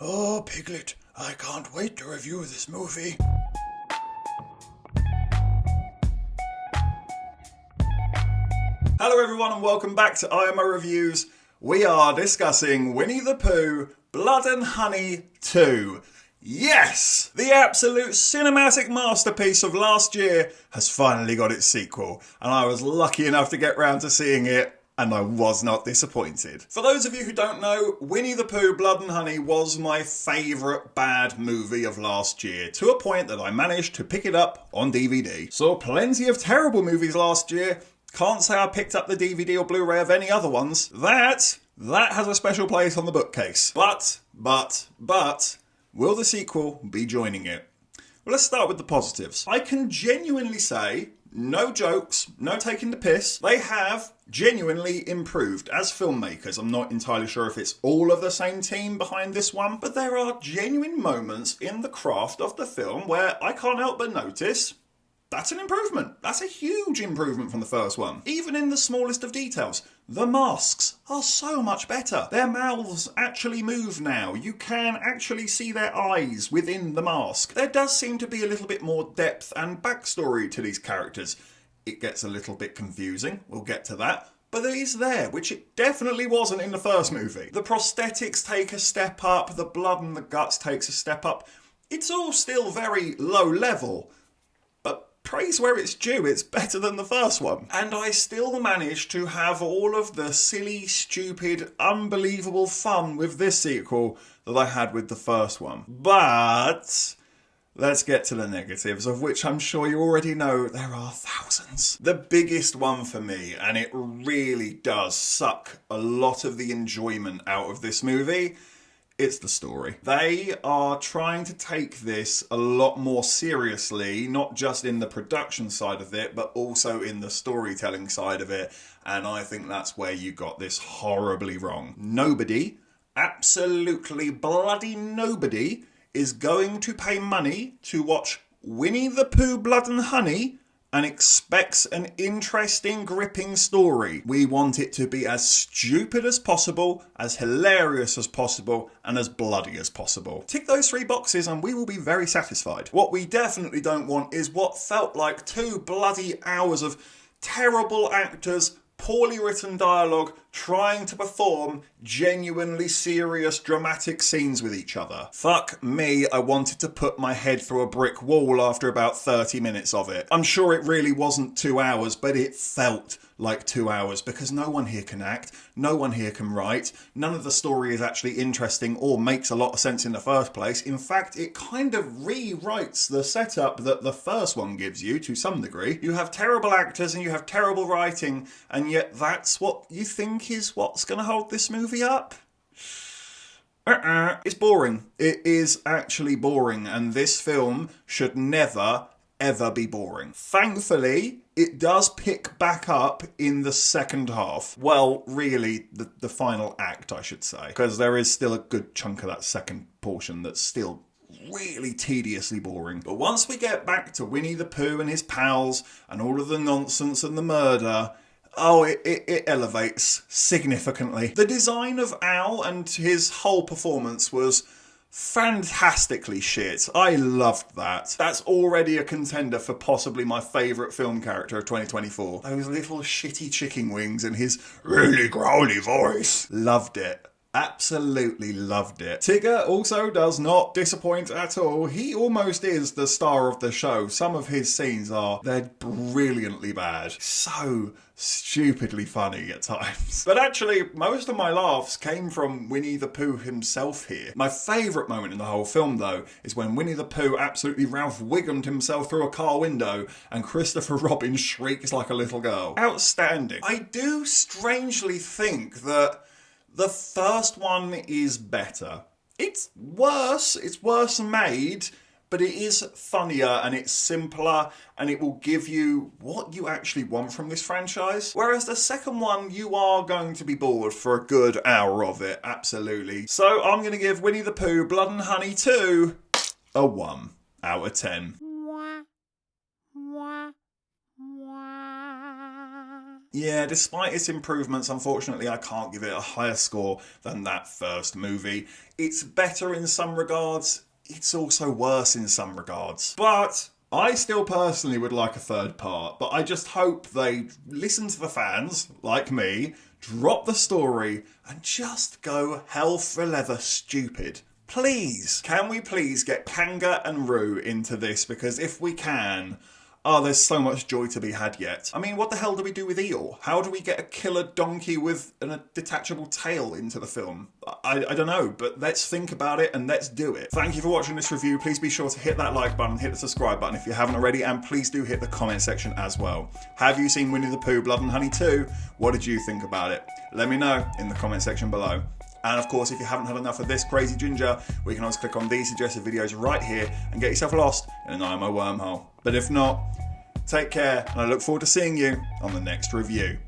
Oh, Piglet, I can't wait to review this movie. Hello everyone and welcome back to IMO Reviews. We are discussing Winnie the Pooh, Blood and Honey 2. Yes! The absolute cinematic masterpiece of last year has finally got its sequel, and I was lucky enough to get round to seeing it, and I was not disappointed. For those of you who don't know, Winnie the Pooh, Blood and Honey was my favourite bad movie of last year, to a point that I managed to pick it up on DVD. Saw plenty of terrible movies last year. Can't say I picked up the DVD or Blu-ray of any other ones. That has a special place on the bookcase. But, will the sequel be joining it? Well, let's start with the positives. I can genuinely say, no jokes, no taking the piss, they have genuinely improved as filmmakers. I'm not entirely sure if it's all of the same team behind this one, but there are genuine moments in the craft of the film where I can't help but notice that's an improvement. That's a huge improvement from the first one. Even in the smallest of details. The masks are so much better. Their mouths actually move now. You can actually see their eyes within the mask. There does seem to be a little bit more depth and backstory to these characters. It gets a little bit confusing. We'll get to that. But it is there, which it definitely wasn't in the first movie. The prosthetics take a step up. The blood and the guts takes a step up. It's all still very low level. Praise where it's due, it's better than the first one. And I still managed to have all of the silly, stupid, unbelievable fun with this sequel that I had with the first one. But let's get to the negatives, of which I'm sure you already know there are thousands. The biggest one for me, and it really does suck a lot of the enjoyment out of this movie, it's the story. They are trying to take this a lot more seriously, not just in the production side of it, but also in the storytelling side of it. And I think that's where you got this horribly wrong. Nobody, absolutely bloody nobody, is going to pay money to watch Winnie the Pooh, Blood and Honey and expects an interesting, gripping story. We want it to be as stupid as possible, as hilarious as possible, and as bloody as possible. Tick those three boxes and we will be very satisfied. What we definitely don't want is what felt like 2 bloody hours of terrible actors, poorly written dialogue, trying to perform genuinely serious, dramatic scenes with each other. Fuck me, I wanted to put my head through a brick wall after about 30 minutes of it. I'm sure it really wasn't 2 hours, but it felt like 2 hours because no one here can act, no one here can write, none of the story is actually interesting or makes a lot of sense in the first place. In fact, it kind of rewrites the setup that the first one gives you to some degree. You have terrible actors and you have terrible writing, and yet that's what you think is what's going to hold this movie up? It's boring. It is actually boring, and this film should never, ever be boring. Thankfully, it does pick back up in the second half. Well, really, the final act, I should say, because there is still a good chunk of that second portion that's still really tediously boring. But once we get back to Winnie the Pooh and his pals and all of the nonsense and the murder, oh, it elevates significantly. The design of Al and his whole performance was fantastically shit. I loved that. That's already a contender for possibly my favourite film character of 2024. Those little shitty chicken wings and his really growly voice. Loved it. Absolutely loved it. Tigger also does not disappoint at all. He almost is the star of the show. Some of his scenes they're brilliantly bad. So stupidly funny at times. But actually, most of my laughs came from Winnie the Pooh himself here. My favourite moment in the whole film, though, is when Winnie the Pooh absolutely Ralph Wiggum'd himself through a car window and Christopher Robin shrieks like a little girl. Outstanding. I do strangely think that the first one is better. It's worse made, but it is funnier and it's simpler and it will give you what you actually want from this franchise. Whereas the second one, you are going to be bored for a good hour of it, absolutely. So I'm going to give Winnie the Pooh, Blood and Honey 2 a 1 out of 10. Yeah, despite its improvements, unfortunately, I can't give it a higher score than that first movie. It's better in some regards, it's also worse in some regards. But I still personally would like a third part, but I just hope they listen to the fans, like me, drop the story, and just go hell for leather stupid. Please, can we please get Kanga and Roo into this? Because if we can, oh, there's so much joy to be had yet. I mean, what the hell do we do with Eeyore? How do we get a killer donkey with a detachable tail into the film? I don't know, but let's think about it and let's do it. Thank you for watching this review. Please be sure to hit that like button, hit the subscribe button if you haven't already, and please do hit the comment section as well. Have you seen Winnie the Pooh, Blood and Honey 2? What did you think about it? Let me know in the comment section below. And of course, if you haven't had enough of this crazy ginger, we can always click on these suggested videos right here and get yourself lost in an IMO wormhole. But if not, take care, and I look forward to seeing you on the next review.